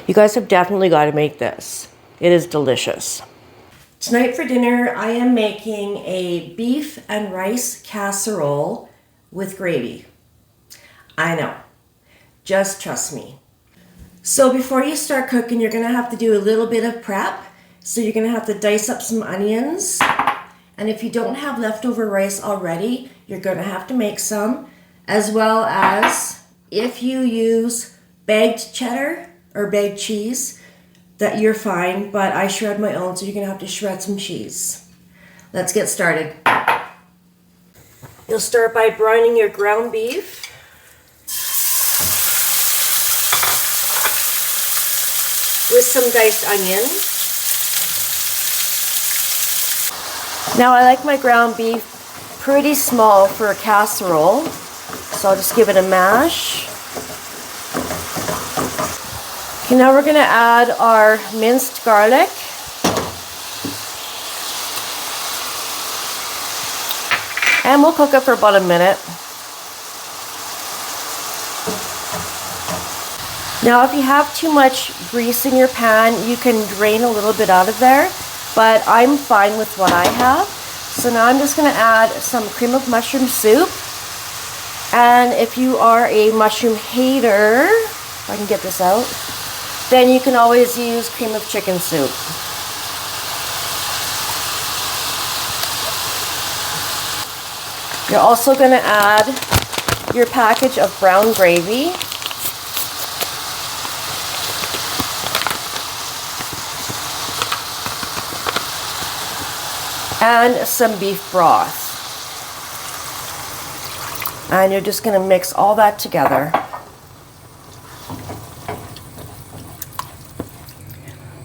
You guys have definitely got to make this. It is delicious. Tonight for dinner, I am making a beef and rice casserole with gravy. I know, just trust me. So before you start cooking, you're gonna have to do a little bit of prep. So you're gonna have to dice up some onions. And if you don't have leftover rice already, you're gonna have to make some, as well as if you use bagged cheddar or bagged cheese, that you're fine, but I shred my own, so you're gonna have to shred some cheese. Let's get started. You'll start by brining your ground beef. With some diced onion. Now I like my ground beef pretty small for a casserole, so I'll just give it a mash. Okay, now we're gonna add our minced garlic. And we'll cook it for about a minute. Now if you have too much grease in your pan, you can drain a little bit out of there, but I'm fine with what I have. So now I'm just gonna add some cream of mushroom soup. And if you are a mushroom hater, if I can get this out, then you can always use cream of chicken soup. You're also going to add your package of brown gravy. And some beef broth. And you're just going to mix all that together.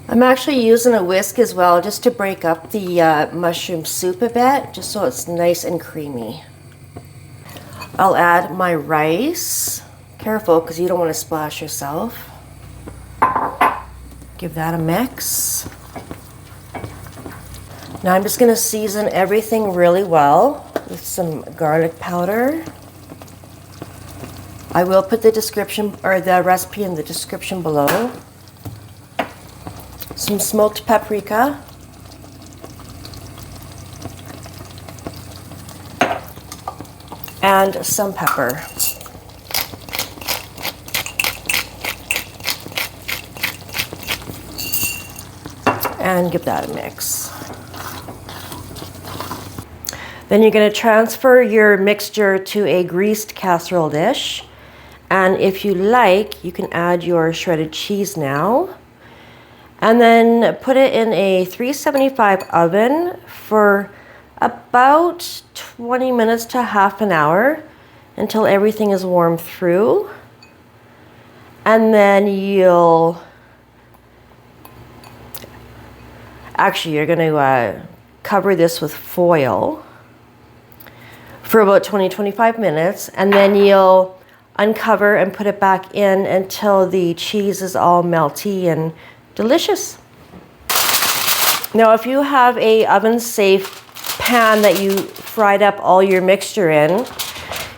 I'm actually using a whisk as well, just to break up the mushroom soup a bit, just so it's nice and creamy. I'll add my rice. Careful, because you don't want to splash yourself. Give that a mix. Now I'm just going to season everything really well with some garlic powder. I will put the description or the recipe in the description below. Some smoked paprika. And some pepper. And give that a mix. Then you're going to transfer your mixture to a greased casserole dish. And if you like, you can add your shredded cheese now. And then put it in a 375 oven for about 20 minutes to half an hour until everything is warmed through. And then you're going to cover this with foil for about 20-25 minutes, and then you'll uncover and put it back in until the cheese is all melty and delicious. Now if you have a oven safe pan that you fried up all your mixture in,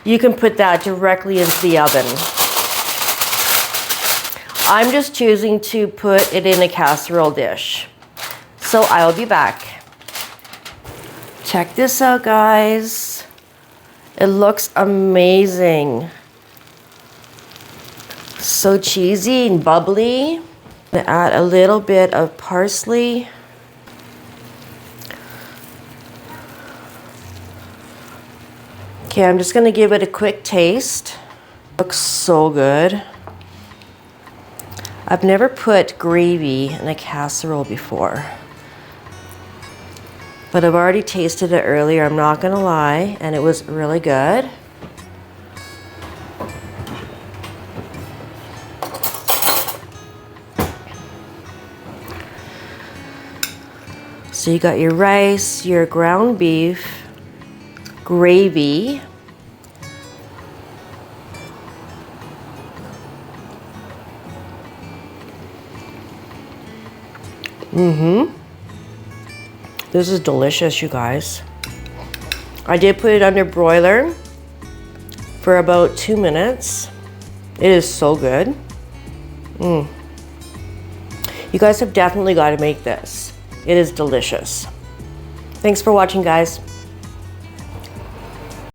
you can put that directly into the oven. I'm just choosing to put it in a casserole dish. So I'll be back. Check this out, guys. It looks amazing. So cheesy and bubbly. Add a little bit of parsley. Okay, I'm just going to give it a quick taste. Looks so good. I've never put gravy in a casserole before, but I've already tasted it earlier, I'm not going to lie, and it was really good. So you got your rice, your ground beef, gravy, This is delicious, you guys. I did put it under broiler for about 2 minutes. It is so good. You guys have definitely got to make this. It is delicious. Thanks for watching, guys.